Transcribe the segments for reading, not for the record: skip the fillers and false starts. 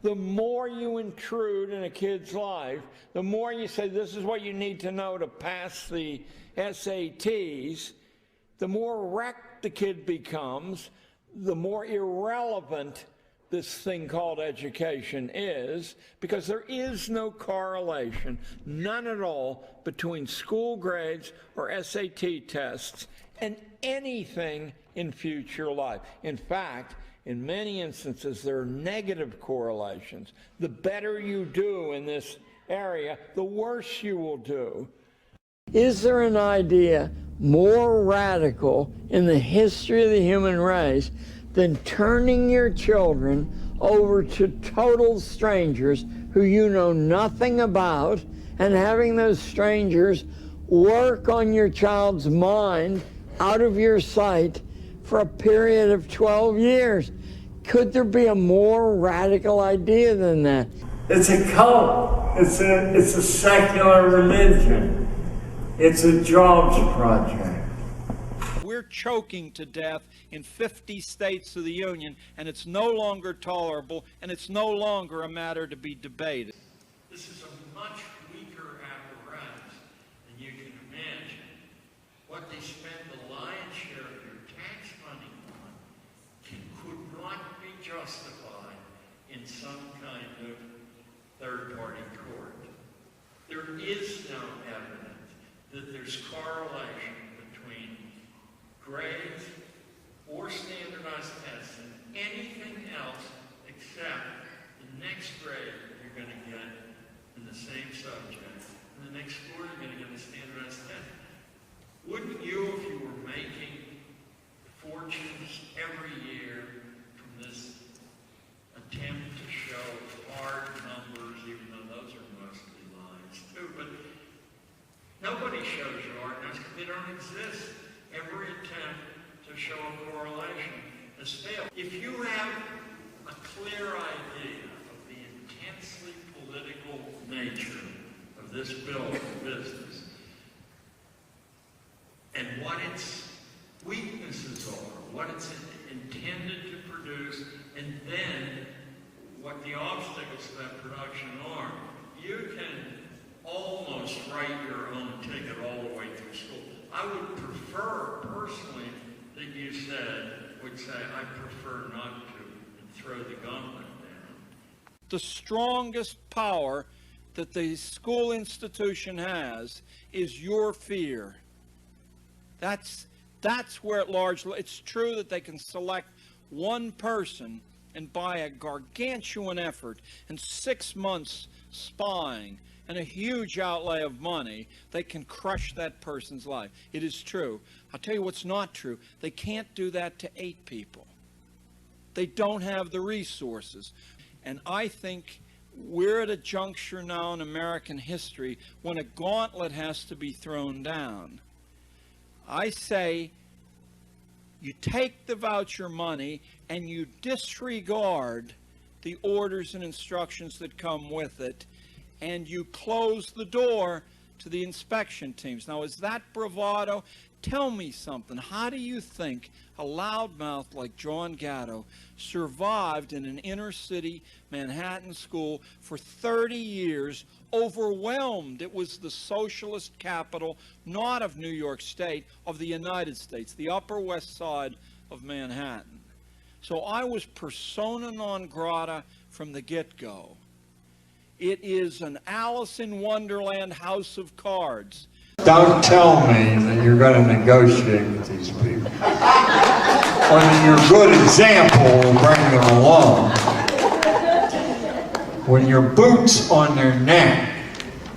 the more you intrude in a kid's life, the more you say, this is what you need to know to pass the SATs, the more wrecked the kid becomes, the more irrelevant this thing called education is, because there is no correlation, none at all, between school grades or SAT tests and anything in future life. In fact, in many instances, there are negative correlations. The better you do in this area, the worse you will do. Is there an idea more radical in the history of the human race than turning your children over to total strangers who you know nothing about, and having those strangers work on your child's mind out of your sight for a period of 12 years? Could there be a more radical idea than that? It's a cult. It's a secular religion. It's a jobs project. We're choking to death in 50 states of the Union, and it's no longer tolerable, and it's no longer a matter to be debated. This is a much weaker apparatus than you can imagine. What they spend the lion's share of your tax money on could not be justified in some kind of third-party court. There is no evidence that there's correlation between grades or standardized tests and anything else except the next grade you're going to get in the same subject, and the next score you're going to get in the standardized test. Wouldn't you, if you were making fortunes every year from this attempt to show hard numbers, even though those are mostly lines too, but nobody shows you hard numbers because they don't exist. Every attempt to show a correlation has failed. If you have a clear idea of the intensely political nature of this bill for business and what its weaknesses are, what it's intended to produce, and then what the obstacles to that production are, you can almost write your own ticket all the way through school. I would prefer, personally, that you would say, I prefer not to, and throw the gauntlet down. The strongest power that the school institution has is your fear. That's where it largely, it's true that they can select one person and by a gargantuan effort and 6 months spying and a huge outlay of money, they can crush that person's life. It is true. I'll tell you what's not true. They can't do that to 8 people. They don't have the resources. And I think we're at a juncture now in American history when a gauntlet has to be thrown down. I say you take the voucher money and you disregard the orders and instructions that come with it, and you close the door to the inspection teams. Now, is that bravado? Tell me something. How do you think a loudmouth like John Gatto survived in an inner city Manhattan school for 30 years, overwhelmed? It was the socialist capital, not of New York State, of the United States, the Upper West Side of Manhattan. So I was persona non grata from the get-go. It is an Alice in Wonderland house of cards. Don't tell me that you're going to negotiate with these people. Or that your good example will bring them along. When your boot's on their neck,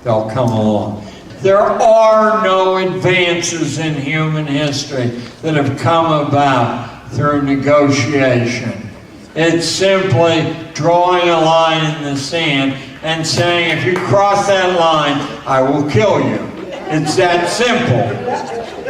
they'll come along. There are no advances in human history that have come about through negotiation. It's simply drawing a line in the sand and saying, if you cross that line, I will kill you. It's that simple.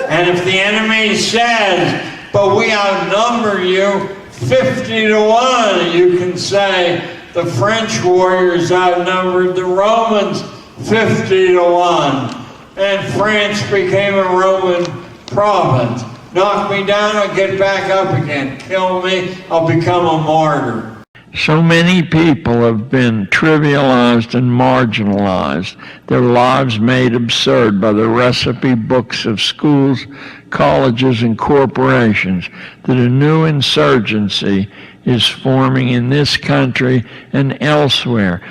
And if the enemy says, but we outnumber you 50 to 1, you can say, the French warriors outnumbered the Romans 50 to 1. And France became a Roman province. Knock me down, I'll get back up again. Kill me, I'll become a martyr. So many people have been trivialized and marginalized, their lives made absurd by the recipe books of schools, colleges, and corporations, that a new insurgency is forming in this country and elsewhere.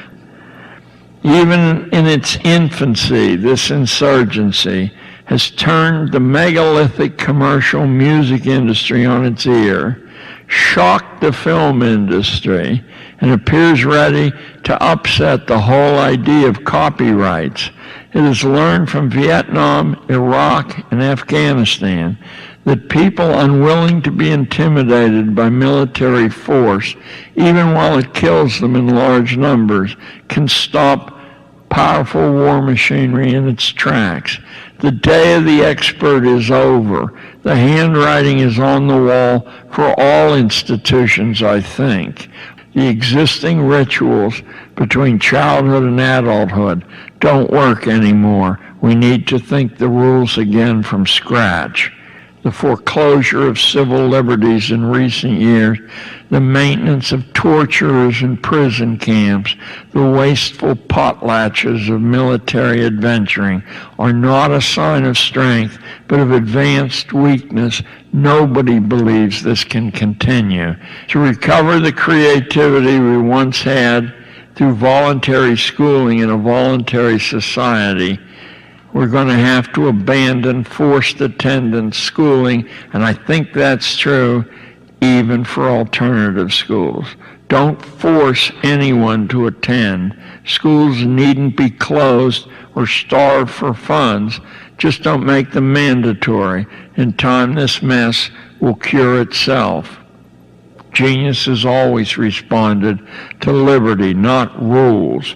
Even in its infancy, this insurgency has turned the megalithic commercial music industry on its ear, shocked the film industry, and appears ready to upset the whole idea of copyrights. It has learned from Vietnam, Iraq, and Afghanistan that people unwilling to be intimidated by military force, even while it kills them in large numbers, can stop powerful war machinery in its tracks. The day of the expert is over. The handwriting is on the wall for all institutions, I think. The existing rituals between childhood and adulthood don't work anymore. We need to think the rules again from scratch. The foreclosure of civil liberties in recent years, the maintenance of torturers in prison camps, the wasteful potlatches of military adventuring are not a sign of strength, but of advanced weakness. Nobody believes this can continue. To recover the creativity we once had through voluntary schooling in a voluntary society, we're going to have to abandon forced attendance schooling, and I think that's true even for alternative schools. Don't force anyone to attend. Schools needn't be closed or starved for funds. Just don't make them mandatory. In time, this mess will cure itself. Genius has always responded to liberty, not rules.